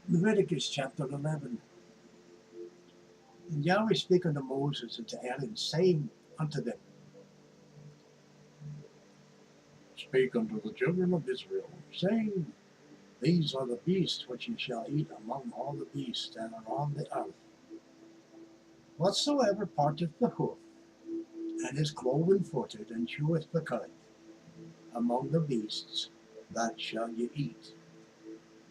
Leviticus chapter 11. And Yahweh spake unto Moses and to Aaron, saying unto them, Speak unto the children of Israel, saying, These are the beasts which ye shall eat among all the beasts that are on the earth. Whatsoever parteth the hoof, and is cloven-footed, and cheweth the cud, among the beasts, that shall ye eat.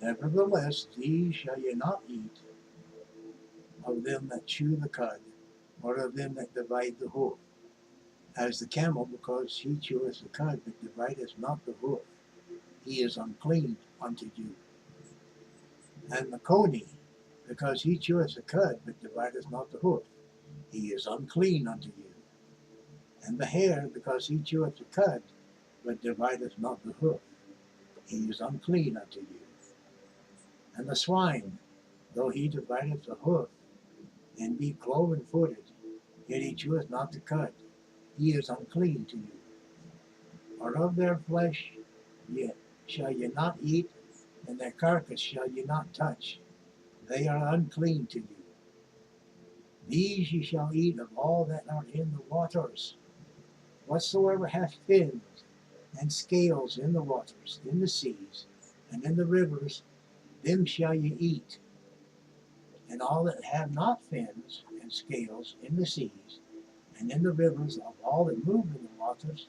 Nevertheless, these shall ye not eat of them that chew the cud, or of them that divide the hoof. As the camel, because he cheweth the cud, but divideth not the hoof, he is unclean unto you. And the coney, because he cheweth the cud, but divideth not the hoof, he is unclean unto you. And the hare, because he cheweth the cud, but divideth not the hoof, he is unclean unto you. And the swine, though he divideth the hoof, and be cloven-footed, yet he cheweth not the cud, he is unclean to you. Or of their flesh yet shall ye not eat, and their carcass shall ye not touch, they are unclean to you. These ye shall eat of all that are in the waters. Whatsoever hath fins and scales in the waters, in the seas, and in the rivers, them shall ye eat. And all that have not fins and scales in the seas, and in the rivers, of all that move in the waters,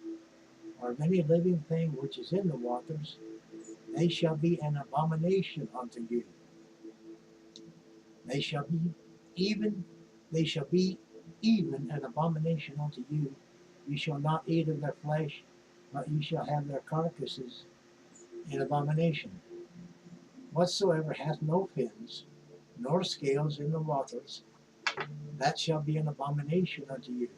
or of any living thing which is in the waters, they shall be an abomination unto you. They shall be even an abomination unto you. You shall not eat of their flesh, but you shall have their carcasses in abomination. Whatsoever hath no fins, nor scales in the waters, that shall be an abomination unto you.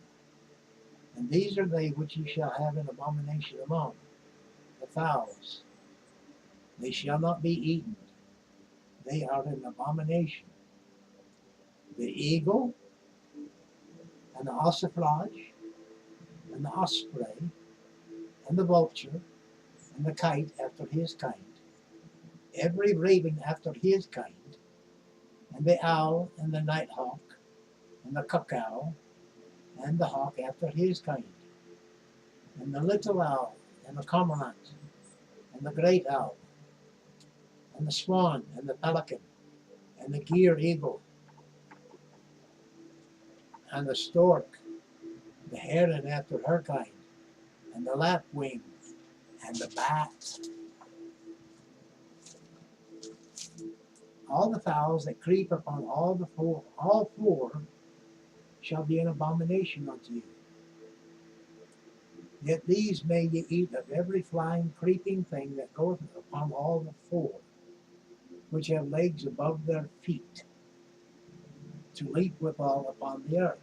And these are they which ye shall have an abomination among: the fowls. They shall not be eaten. They are an abomination. The eagle, and the ossifrage, and the osprey, and the vulture, and the kite after his kind, every raven after his kind, and the owl, and the nighthawk, and the cuckow, and the hawk after his kind, and the little owl, and the cormorant, and the great owl, and the swan, and the pelican, and the gier eagle, and the stork, the heron after her kind, and the lapwing, and the bat. All the fowls that creep upon all four shall be an abomination unto you. Yet these may ye eat of every flying, creeping thing that goeth upon all the four, which have legs above their feet, to leap withal upon the earth.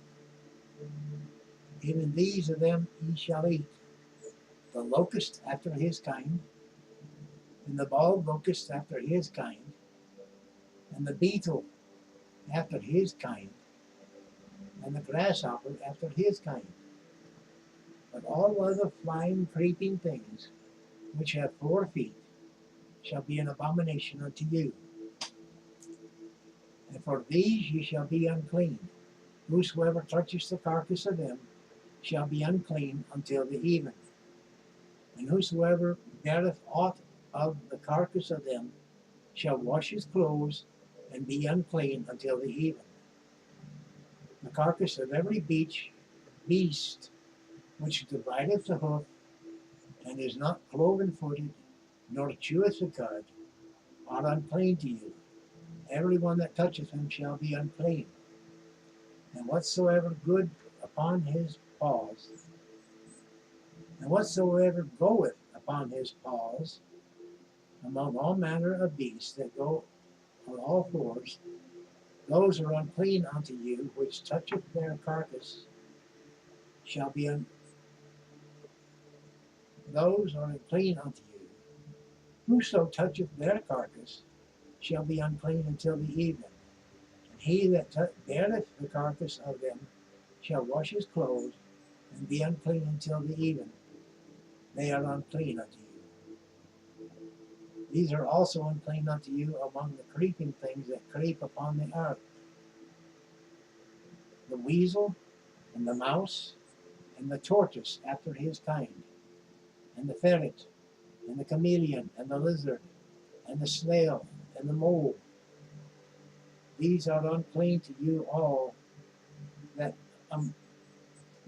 Even these of them ye shall eat: the locust after his kind, and the bald locust after his kind, and the beetle after his kind, and the grasshopper after his kind. But all other flying, creeping things, which have 4 feet, shall be an abomination unto you. And for these ye shall be unclean. Whosoever touches the carcass of them shall be unclean until the even. And whosoever beareth aught of the carcass of them shall wash his clothes, and be unclean until the even. The carcass of every beast which divideth the hoof, and is not cloven-footed, nor cheweth the cud, are unclean to you. Every one that toucheth him shall be unclean. And whatsoever good upon his paws, and whatsoever goeth upon his paws, among all manner of beasts that go on all fours, those are unclean unto you. Which toucheth their carcass shall be those are unclean unto you. Whoso toucheth their carcass shall be unclean until the evening. And he that beareth the carcass of them shall wash his clothes, and be unclean until the even. They are unclean unto you. These are also unclean unto you among the creeping things that creep upon the earth, the weasel, and the mouse, and the tortoise after his kind, and the ferret, and the chameleon, and the lizard, and the snail, and the mole. These are unclean to you all that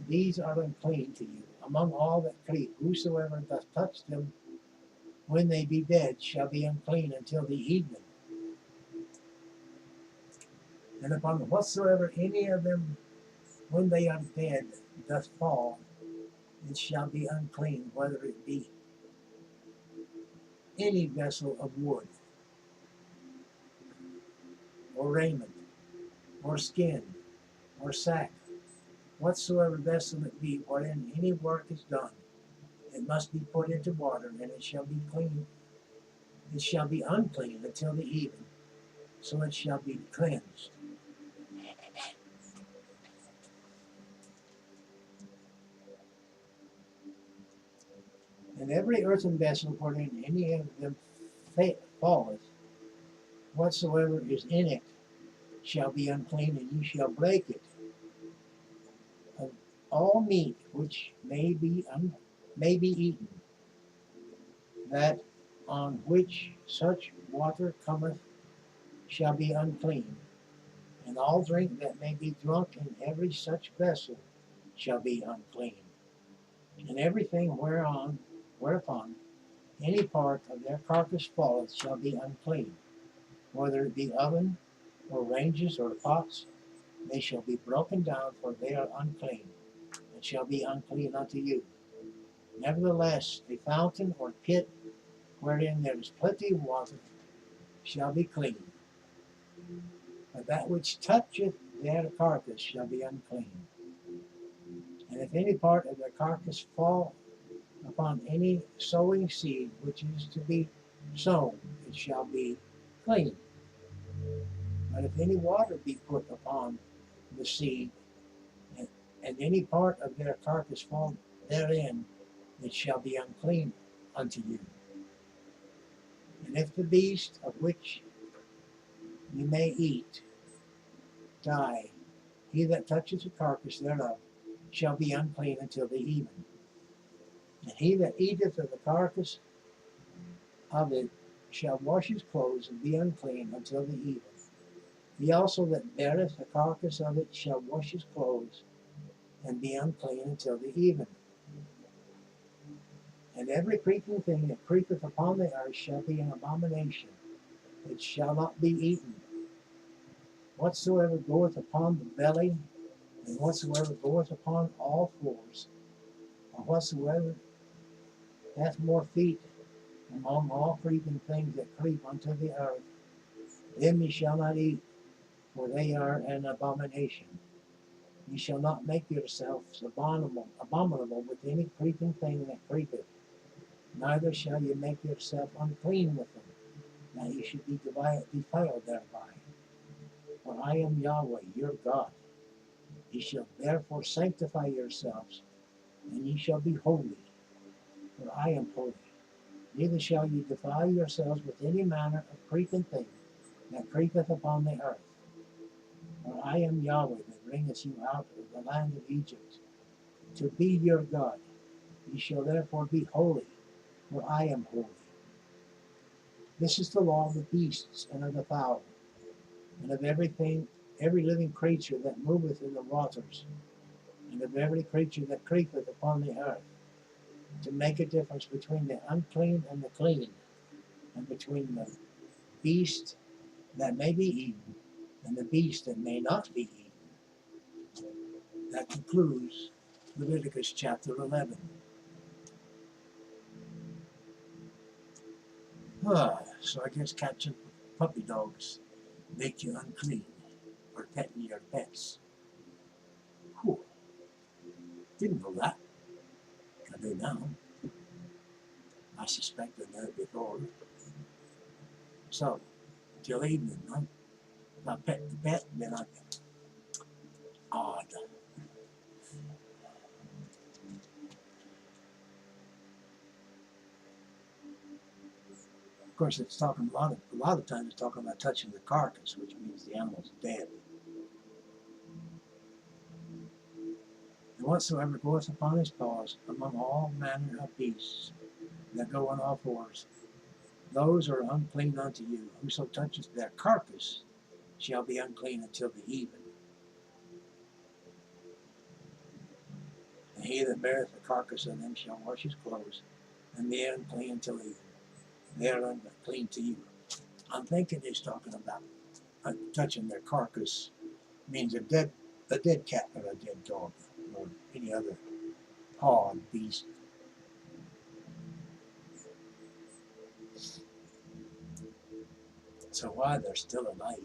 these are unclean to you. Among all that creep, whosoever doth touch them when they be dead shall be unclean until the evening. And upon whatsoever any of them when they are dead doth fall, it shall be unclean, whether it be any vessel of wood, or raiment, or skin, or sack, whatsoever vessel it be, wherein any work is done, it must be put into water, and it shall be clean. It shall be unclean until the even, so it shall be cleansed. And every earthen vessel wherein any of them falleth, whatsoever is in it shall be unclean, and ye shall break it. Of all meat which may be eaten, that on which such water cometh shall be unclean, and all drink that may be drunk in every such vessel shall be unclean. And everything whereupon any part of their carcass falleth shall be unclean, whether it be oven, or ranges, or pots, they shall be broken down, for they are unclean, and shall be unclean unto you. Nevertheless, a fountain or pit wherein there is plenty of water shall be clean, but that which toucheth their carcass shall be unclean. And if any part of their carcass fall upon any sowing seed which is to be sown, it shall be clean. But if any water be put upon the seed, and any part of their carcass fall therein, it shall be unclean unto you. And if the beast of which you may eat die, he that toucheth the carcass thereof shall be unclean until the even. And he that eateth of the carcass of it shall wash his clothes and be unclean until the even. He also that beareth the carcass of it shall wash his clothes and be unclean until the even. And every creeping thing that creepeth upon the earth shall be an abomination. It shall not be eaten. Whatsoever goeth upon the belly, and whatsoever goeth upon all fours, or whatsoever hath more feet among all creeping things that creep unto the earth, them ye shall not eat, for they are an abomination. Ye shall not make yourselves abominable with any creeping thing that creepeth, neither shall ye make yourself unclean with them, that ye should be defiled thereby. For I am Yahweh your God. Ye shall therefore sanctify yourselves, and ye shall be holy, for I am holy. Neither shall ye defile yourselves with any manner of creeping thing that creepeth upon the earth. For I am Yahweh that bringeth you out of the land of Egypt, to be your God. Ye shall therefore be holy, for I am holy. This is the law of the beasts, and of the fowl, and of every living creature that moveth in the waters, and of every creature that creepeth upon the earth, to make a difference between the unclean and the clean, and between the beast that may be eaten and the beast that may not be eaten. That concludes Leviticus chapter 11. So I guess catching puppy dogs make you unclean, or petting your pets. Whew. Didn't know that. I do now. I suspect I know before. So, till evening, huh? If I pet the pet, then I get odd. course, it's talking a lot of times it's talking about touching the carcass, which means the animal's dead. And whatsoever goeth upon his paws among all manner of beasts that go on all fours, those are unclean unto you. Whoso toucheth their carcass shall be unclean until the even. And he that beareth the carcass of them shall wash his clothes, and be unclean until even. They are unclean to you. I'm thinking he's talking about touching their carcass means a dead cat or a dead dog or any other pawed beast. So why they're still alive,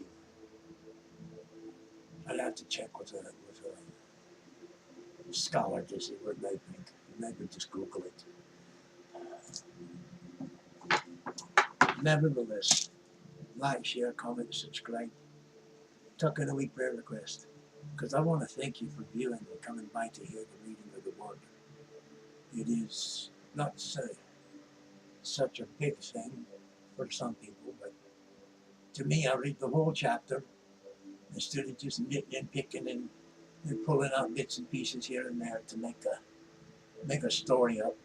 I'd have to check with a scholar to see what they think. Maybe just Google it. Nevertheless, like, share, comment, subscribe. Tuck in a wee prayer request, because I want to thank you for viewing and coming by to hear the reading of the Word. It is not such a big thing for some people, but to me, I read the whole chapter instead of just nitpicking and pulling out bits and pieces here and there to make a story up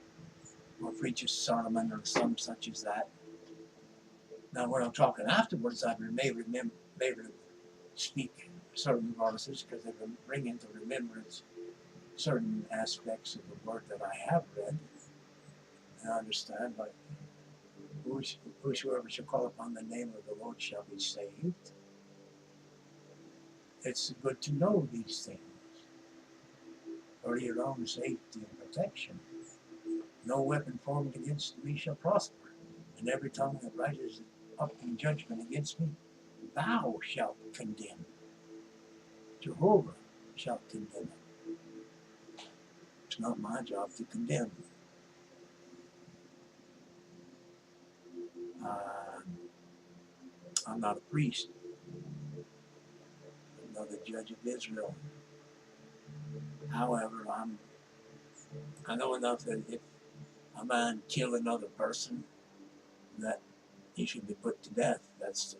or preach a sermon or some such as that. Now, when I'm talking afterwards, I may speak certain verses because they bring into remembrance certain aspects of the Word that I have read and understand. But whosoever shall call upon the name of the Lord shall be saved. It's good to know these things for your own safety and protection. No weapon formed against me shall prosper, and every tongue that rises up in judgment against me, thou shalt condemn. Jehovah shall condemn it. It's not my job to condemn. I'm not a priest. I'm not a judge of Israel. However, I know enough that if a man kill another person, that he should be put to death. That's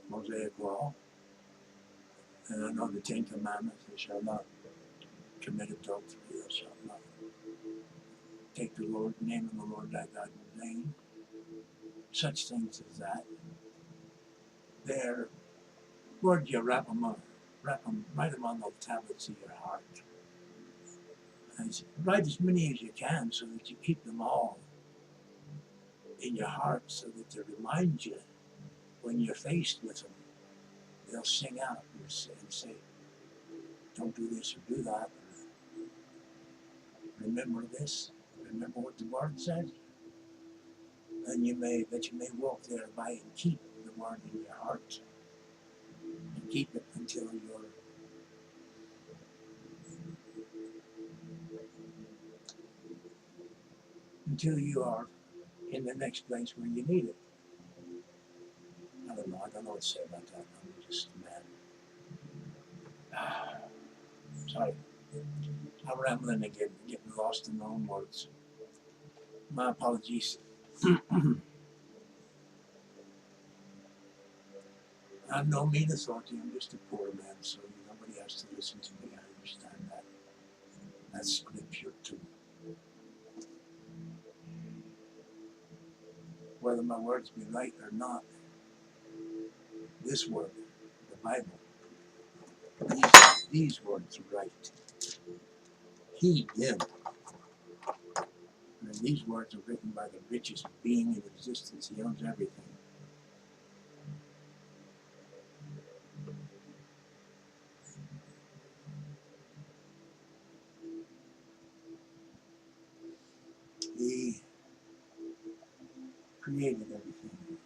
Mosaic law. And I know the Ten Commandments: thou shalt not commit adultery, thou shalt not take the name of the Lord thy God in vain. Such things as that. They're words you write them on the tablets of your heart. And write as many as you can so that you keep them all in your heart, so that they remind you when you're faced with them. They'll sing out and say, don't do this or do that. Or, remember this. Remember what the Word says. And you may walk thereby and keep the Word in your heart. And keep it until you are in the next place where you need it. I don't know what to say about that. I'm just mad. Sorry. I'm rambling again, getting lost in my own words. My apologies. I'm no mean authority. I'm just a poor man, so nobody has to listen to me. I understand that. That's scripture too. Whether my words be right or not, this word, the Bible, these words are right. Heed them. And these words are written by the richest being in existence. He owns everything. He created everything.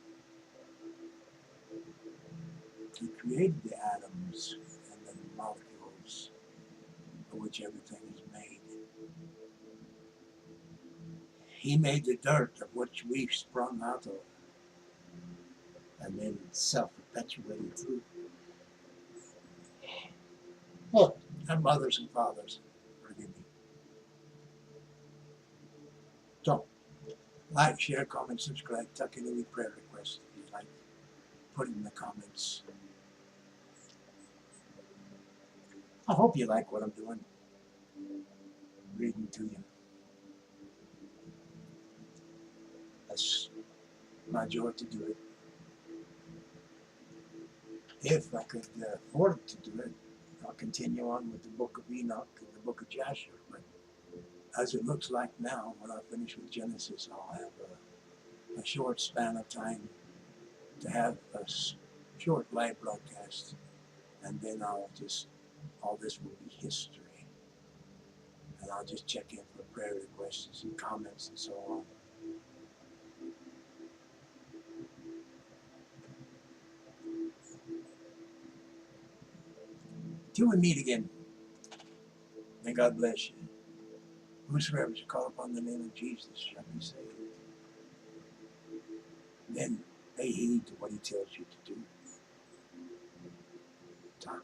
He created the atoms and the molecules of which everything is made. He made the dirt of which we've sprung out of, and then self-perpetuating through. Oh, and mothers and fathers, forgive me. So, Like, share, comment, subscribe, tuck in any prayer requests if you like. Put it in the comments. I hope you like what I'm doing. Reading to you. That's my joy to do it. If I could afford to do it, I'll continue on with the Book of Enoch and the Book of Jasher. But as it looks like now, when I finish with Genesis, I'll have a short span of time to have a short live broadcast. And then all this will be history. And I'll just check in for prayer requests and comments and so on. Till we meet again, may God bless you. Whosoever shall call upon the name of Jesus shall be saved. Then pay heed to what he tells you to do. Time.